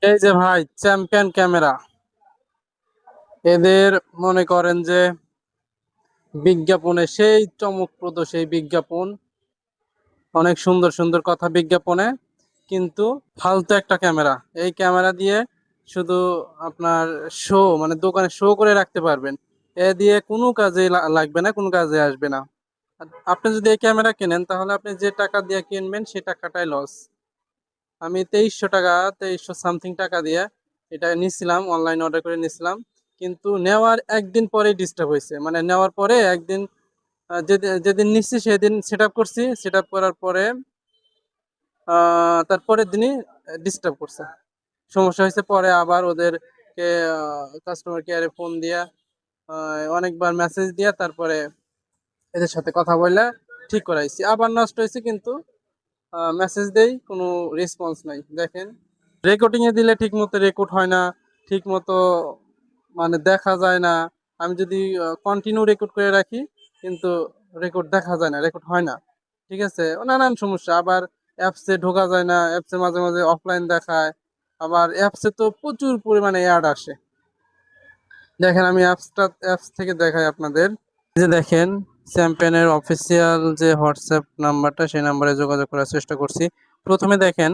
এই যে ভাই, চ্যাম্পিয়ন ক্যামেরা। এদের মনে করেন যে বিজ্ঞাপনে সেই চমকপ্রদ সেই বিজ্ঞাপন, অনেক সুন্দর সুন্দর কথা বিজ্ঞাপনে, কিন্তু ফালতু একটা ক্যামেরা। এই ক্যামেরা দিয়ে শুধু আপনার শো, মানে দোকানে শো করে রাখতে পারবেন। এ দিয়ে কোনো কাজে লাগবে না, কোনো কাজে আসবে না। আর আপনি যদি এই ক্যামেরা কেনেন তাহলে আপনি যে টাকা দিয়ে কিনবেন সেই টাকাটাই লস। আমি 2300 টাকা, 2300 সামথিং টাকা দিয়ে এটা নিছিলাম, অনলাইন অর্ডার করে নিছিলাম। কিন্তু নেওয়ার একদিন পরে ডিস্টার্ব হয়েছে, মানে নেওয়ার পরে একদিন, যেদিন যেদিন নিচ্ছি সেদিন সেট আপ করছি, সেট আপ করার পরে তারপরের দিনই ডিস্টার্ব করছে। সমস্যা হয়েছে, পরে আবার ওদেরকে কাস্টমার কেয়ারে ফোন দিয়া অনেকবার মেসেজ দিয়া তারপরে এদের সাথে কথা বললে ঠিক করাইছি। আবার নষ্ট হয়েছে, কিন্তু মেসেজ দেই, কোনো রেসপন্স নাই। দেখেন, রেকর্ডিং এ দিলে ঠিক মতো রেকর্ড হয় না, ঠিক মতো মানে দেখা যায় না। আমি যদি কন্টিনিউ রেকর্ড করে রাখি, কিন্তু রেকর্ড দেখা যায় না, রেকর্ড হয় না। ঠিক আছে, নানান সমস্যা। আবার অ্যাপসে ঢোকা যায় না, অ্যাপসে মাঝে মাঝে অফলাইন দেখায়। আবার অ্যাপসে তো প্রচুর পরিমাণে অ্যাড আসে। দেখেন, আমি অ্যাপস থেকে দেখাই আপনাদের। এই যে দেখেন, চ্যাম্পিয়নের অফিসিয়াল যে হোয়াটসঅ্যাপ নাম্বারটা, সেই নাম্বারে যোগাযোগ করার চেষ্টা করছি। প্রথমে দেখেন,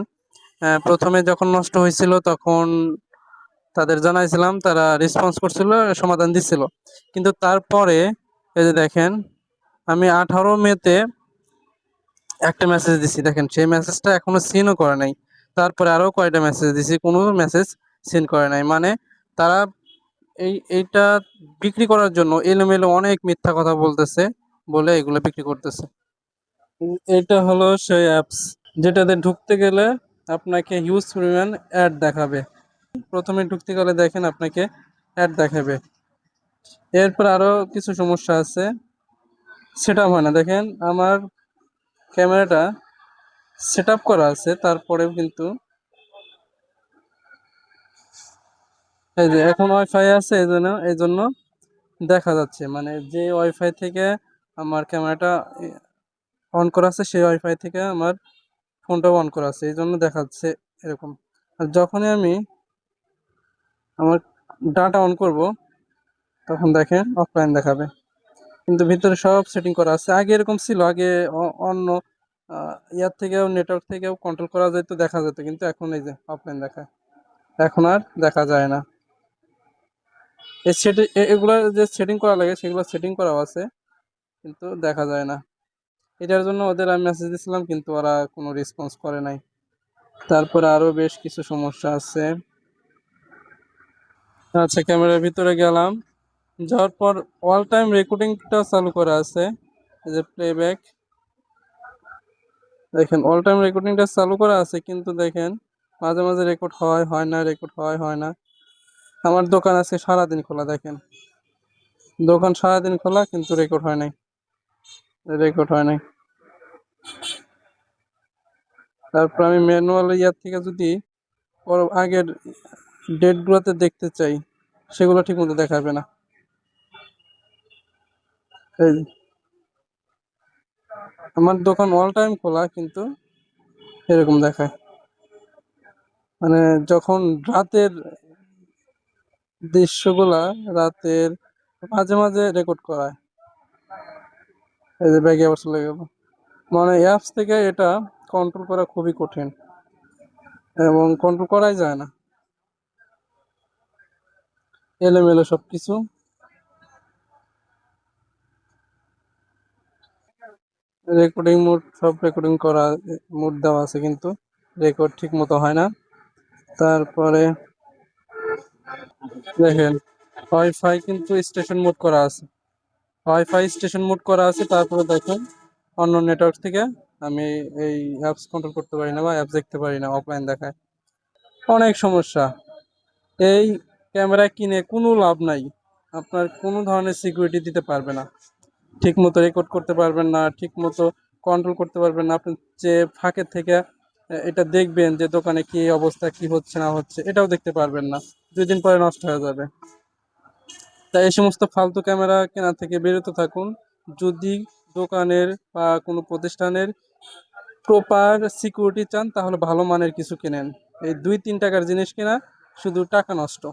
প্রথমে যখন নষ্ট হয়েছিল তখন তাদের জানাইছিলাম, তারা রেসপন্স করছিল, সমাধান দিচ্ছিল। কিন্তু তারপরে এই যে দেখেন, আমি 18 মেতে একটা মেসেজ দিছি, দেখেন সেই মেসেজটা এখনো সিনও করে নাই। তারপরে আরো কয়টা মেসেজ দিছি, কোনো মেসেজ সিন করে নাই। মানে তারা এইটা বিক্রি করার জন্য এলোমেলো অনেক মিথ্যা কথা বলতেছে, বলে এগুলো বিক্রি করতেছে। এটা হলো সেই অ্যাপস যেটাতে ঢুকতে গেলে আপনাকে হিউজ পরিমাণ অ্যাড দেখাবে। প্রথমে ঢুকতে গেলে দেখেন আপনাকে অ্যাড দেখাবে। এরপর আরো কিছু সমস্যা আছে, সেটা হয় না। দেখেন, আমার ক্যামেরাটা সেট আপ করা আছে, তারপরেও কিন্তু এই যে এখন ওয়াইফাই আছে, এই জন্য দেখা যাচ্ছে, মানে যে ওয়াইফাই থেকে আমার ক্যামেরাটা অন করা আছে সেই ওয়াইফাই থেকে আমার ফোনটাও অন করা আছে, এই জন্য দেখাচ্ছে এরকম। আর যখনই আমি আমার ডাটা অন করব, তখন দেখেন অফলাইন দেখাবে। কিন্তু ভিতরে সব সেটিং করা আছে। আগে এরকম ছিল, আগে অন্য ইয়ার থেকেও, নেটওয়ার্ক থেকেও কন্ট্রোল করা যেত, দেখা যেত। কিন্তু এখন এই যে অফলাইন দেখায়, এখন আর দেখা যায় না। এই সেটিং, এগুলো যে সেটিং করা লাগে সেগুলো সেটিং করাও আছে, কিন্তু দেখা যায় না। এটার জন্য ওদের আমি মেসেজ দিয়েছিলাম, কিন্তু ওরা কোনো রেসপন্স করে নাই। তারপরে আরো বেশ কিছু সমস্যা আছে। আচ্ছা, ক্যামেরার ভিতরে গেলাম, যাওয়ার পর অল টাইম রেকর্ডিংটা চালু করা আছে, এই যে প্লেব্যাক। দেখেন, অল টাইম রেকর্ডিংটা চালু করা আছে, কিন্তু দেখেন মাঝে মাঝে রেকর্ড হয়, হয় না, রেকর্ড হয়, হয় না। আমার দোকান আছে সারাদিন খোলা, দেখেন দোকান সারাদিন খোলা, কিন্তু রেকর্ড হয় নাই, রেকর্ড হয় নাই। তারপর আমি ম্যানুয়াল ইয়ার থেকে যদি ওর আগের ডেট গুলোতে দেখতে চাই, সেগুলো ঠিক মতো দেখাবে না। এই আমার দোকান অল টাইম খোলা, কিন্তু এরকম দেখায়। মানে যখন রাতের দৃশ্যগুলা, রাতের মাঝে মাঝে রেকর্ড করায়। এই যে ব্যাগে আবার চলে গেল। মানে অ্যাপস থেকে এটা কন্ট্রোল করা খুবই কঠিন, এবং কন্ট্রোল করাই যায় না, এলোমেলো সবকিছু। রেকর্ডিং মোড, সব রেকর্ডিং করা মোড দেওয়া আছে, কিন্তু রেকর্ড ঠিক মতো হয় না। তারপরে দেখেন, ওয়াইফাই কিন্তু স্টেশন মোড করা আছে, ওয়াইফাই স্টেশন মোড করা আছে। তারপরে দেখেন, অন্য নেটওয়ার্ক থেকে আমি এই অ্যাপস কন্ট্রোল করতে পারি না, বা অ্যাপস দেখতে পারি না, অফলাইন দেখায়। অনেক সমস্যা। এই ক্যামেরা কিনে কোনো লাভ নাই, আপনার কোনো ধরনের সিকিউরিটি দিতে পারবে না, ঠিক মতো রেকর্ড করতে পারবেন না, ঠিক মতো কন্ট্রোল করতে পারবেন না। আপনি যে ফাঁকের থেকে এটা দেখবেন যে দোকানে কি অবস্থা, কি হচ্ছে না হচ্ছে, এটাও দেখতে পারবেন না, 2 দিন পরে নষ্ট হয়ে যাবে। তাই এই সমস্ত ফালতু ক্যামেরা কেনা থেকে বিরত থাকুন। যদি দোকানের বা কোনো প্রতিষ্ঠানের প্রপার সিকিউরিটি চান, তাহলে ভালো মানের কিছু কিনেন। এই 2-3 টাকার জিনিস কিনা শুধু টাকা নষ্ট।